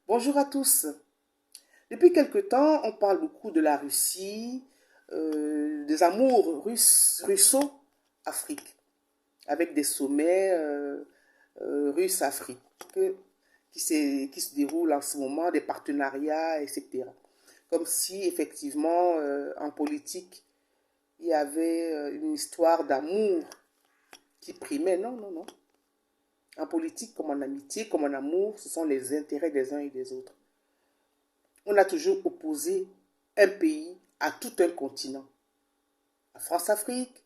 Bonjour à tous. Depuis quelque temps, on parle beaucoup de la Russie, des amours russo-afrique, avec des sommets Russe-Afrique qui se déroulent en ce moment, des partenariats, etc. Comme si effectivement, en politique, il y avait une histoire d'amour qui primait. Non, non, non. En politique, comme en amitié, comme en amour, ce sont les intérêts des uns et des autres. On a toujours opposé un pays à tout un continent. La France-Afrique,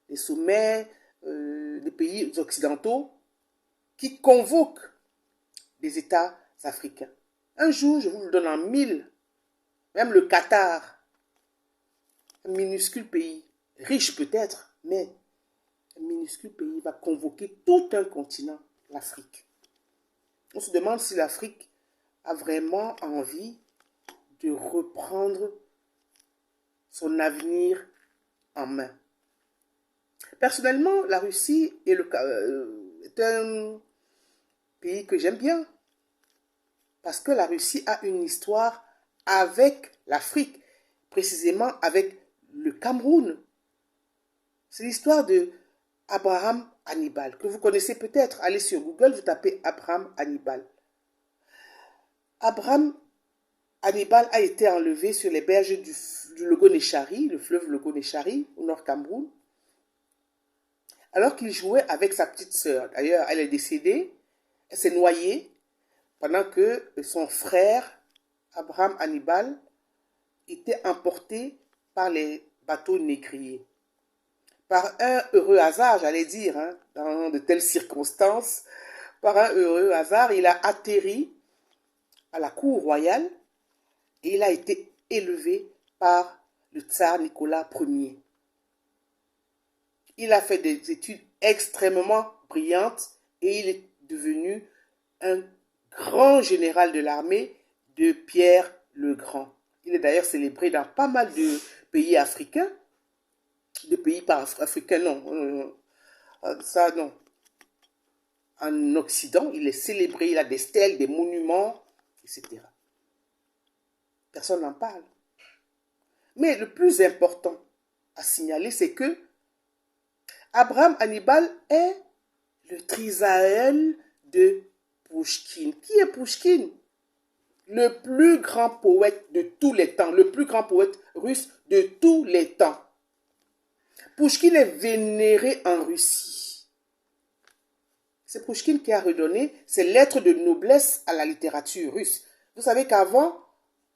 les sommets, les pays occidentaux qui convoquent les États africains. Un jour, je vous le donne en mille, même le Qatar, un minuscule pays, riche peut-être, mais un minuscule pays va convoquer tout un continent, l'Afrique. On se demande si l'Afrique a vraiment envie de reprendre son avenir en main. Personnellement, la Russie est un pays que j'aime bien parce que la Russie a une histoire avec l'Afrique, précisément avec le Cameroun. C'est l'histoire de Abraham Hannibal, que vous connaissez peut-être. Allez sur Google, vous tapez Abraham Hannibal. Abraham Hannibal a été enlevé sur les berges du Logo-Nechari, le fleuve Logo-Nechari, au nord Cameroun, alors qu'il jouait avec sa petite sœur. D'ailleurs, elle est décédée, elle s'est noyée pendant que son frère, Abraham Hannibal, était emporté par les bateaux négriers. Par un heureux hasard, j'allais dire, hein, dans de telles circonstances, par un heureux hasard, il a atterri à la cour royale et il a été élevé par le tsar Nicolas Ier. Il a fait des études extrêmement brillantes et il est devenu un grand général de l'armée de Pierre le Grand. Il est d'ailleurs célébré dans pas mal de pays africains. De pays africains, non. Ça, non. En Occident, il est célébré, il a des stèles, des monuments, etc. Personne n'en parle. Mais le plus important à signaler, c'est que Abraham Hannibal est le trisaël de Pouchkine. Qui est Pouchkine? Le plus grand poète de tous les temps, le plus grand poète russe de tous les temps. Pouchkine est vénéré en Russie. C'est Pouchkine qui a redonné ses lettres de noblesse à la littérature russe. Vous savez qu'avant,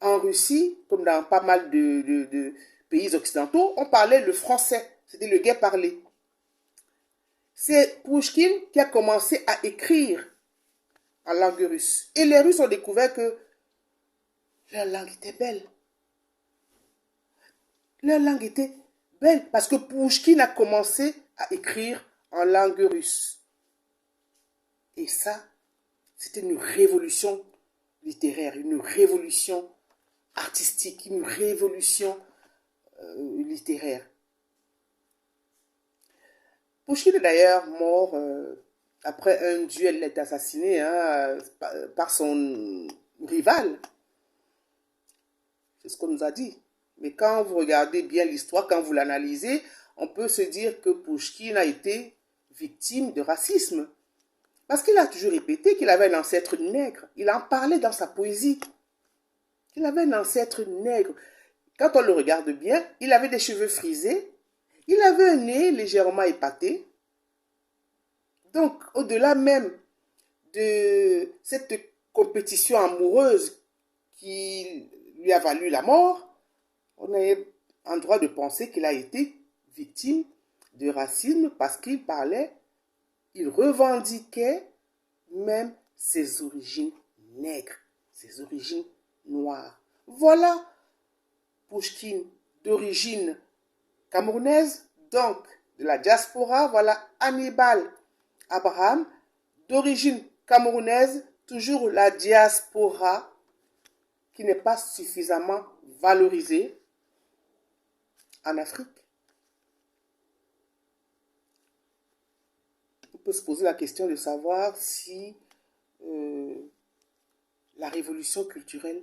en Russie, comme dans pas mal de pays occidentaux, on parlait le français. C'était le gai parlé. C'est Pouchkine qui a commencé à écrire en langue russe. Et les Russes ont découvert que leur langue était belle. Leur langue était belle parce que Pouchkine a commencé à écrire en langue russe. Et ça, c'était une révolution littéraire, une révolution artistique, une révolution littéraire. Pouchkine est d'ailleurs mort après un duel. Il est assassiné par son rival. C'est ce qu'on nous a dit. Mais quand vous regardez bien l'histoire, quand vous l'analysez, on peut se dire que Pouchkine a été victime de racisme. Parce qu'il a toujours répété qu'il avait un ancêtre nègre. Il en parlait dans sa poésie. Il avait un ancêtre nègre. Quand on le regarde bien, il avait des cheveux frisés. Il avait un nez légèrement épaté. Donc, au-delà même de cette compétition amoureuse qui lui a valu la mort, on est en droit de penser qu'il a été victime de racisme parce qu'il parlait, il revendiquait même ses origines nègres, ses origines noires. Voilà Pouchkine d'origine camerounaise, donc de la diaspora. Voilà Hannibal Abraham d'origine camerounaise, toujours la diaspora qui n'est pas suffisamment valorisée en Afrique. On peut se poser la question de savoir si la révolution culturelle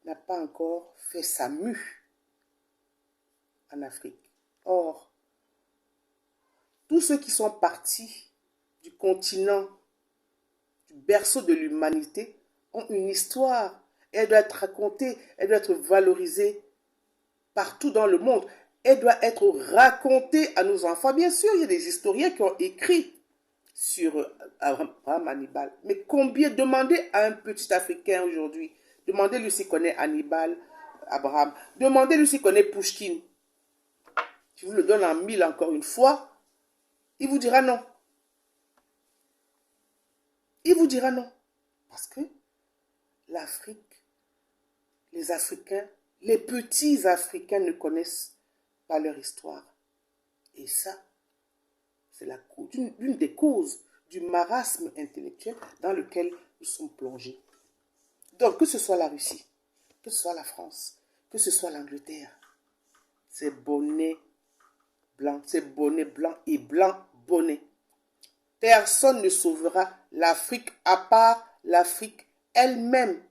n'a pas encore fait sa mue en Afrique. Or, tous ceux qui sont partis du continent, du berceau de l'humanité, ont une histoire. Elle doit être racontée, elle doit être valorisée partout dans le monde. Elle doit être racontée à nos enfants. Bien sûr, il y a des historiens qui ont écrit sur Abraham Hannibal. Mais combien, demandez à un petit Africain aujourd'hui, demandez-lui s'il connaît Hannibal, Abraham, demandez-lui s'il connaît Pouchkine. Je vous le donne en mille encore une fois, il vous dira non. Il vous dira non. Parce que l'Afrique, les Africains, les petits Africains ne connaissent pas leur histoire. Et ça, c'est l'une des causes du marasme intellectuel dans lequel nous sommes plongés. Donc, que ce soit la Russie, que ce soit la France, que ce soit l'Angleterre, c'est bonnet blanc, c'est bonnet blanc et blanc bonnet. Personne ne sauvera l'Afrique à part l'Afrique elle-même.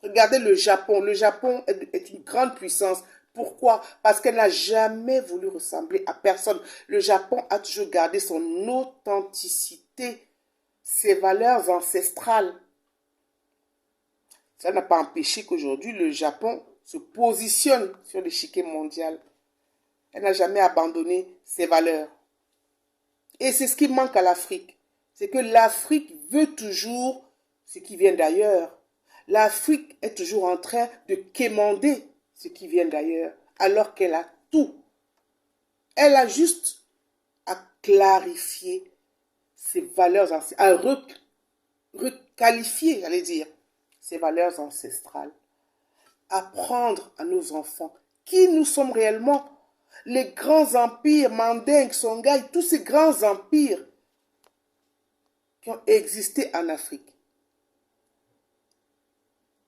Regardez le Japon. Le Japon est une grande puissance. Pourquoi? Parce qu'elle n'a jamais voulu ressembler à personne. Le Japon a toujours gardé son authenticité, ses valeurs ancestrales. Ça n'a pas empêché qu'aujourd'hui, le Japon se positionne sur l'échiquier mondial. Elle n'a jamais abandonné ses valeurs. Et c'est ce qui manque à l'Afrique. C'est que l'Afrique veut toujours ce qui vient d'ailleurs. L'Afrique est toujours en train de quémander ce qui vient d'ailleurs, alors qu'elle a tout. Elle a juste à clarifier ses valeurs, à requalifier, j'allais dire, ses valeurs ancestrales. Apprendre à nos enfants qui nous sommes réellement. Les grands empires, Mandingue, Songhai, tous ces grands empires qui ont existé en Afrique.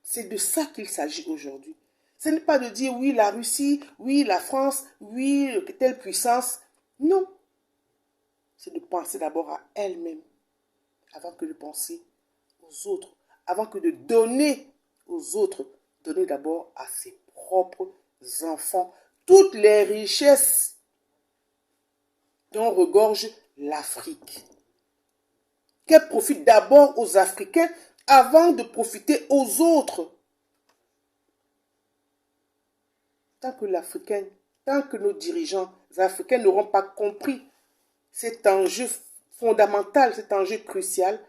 C'est de ça qu'il s'agit aujourd'hui. Ce n'est pas de dire oui, la Russie, oui, la France, oui, telle puissance. Non. C'est de penser d'abord à elle-même avant que de penser aux autres. Avant que de donner aux autres, donner d'abord à ses propres enfants toutes les richesses dont regorge l'Afrique. Qu'elle profite d'abord aux Africains avant de profiter aux autres. Tant que l'Africain, tant que nos dirigeants africains n'auront pas compris cet enjeu fondamental, cet enjeu crucial,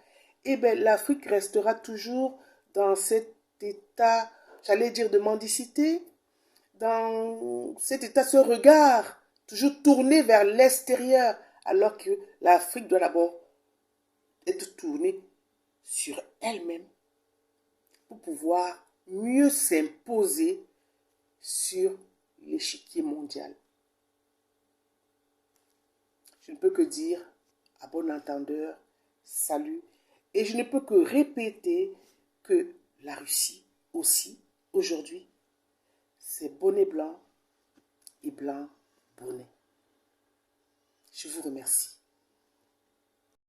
eh bien l'Afrique restera toujours dans cet état, j'allais dire, de mendicité, dans cet état, ce regard, toujours tourné vers l'extérieur, alors que l'Afrique doit d'abord être tournée sur elle-même pour pouvoir mieux s'imposer sur l'échiquier mondial. Je ne peux que dire, à bon entendeur, salut. Et je ne peux que répéter que la Russie aussi, aujourd'hui, c'est bonnet blanc et blanc bonnet. Je vous remercie.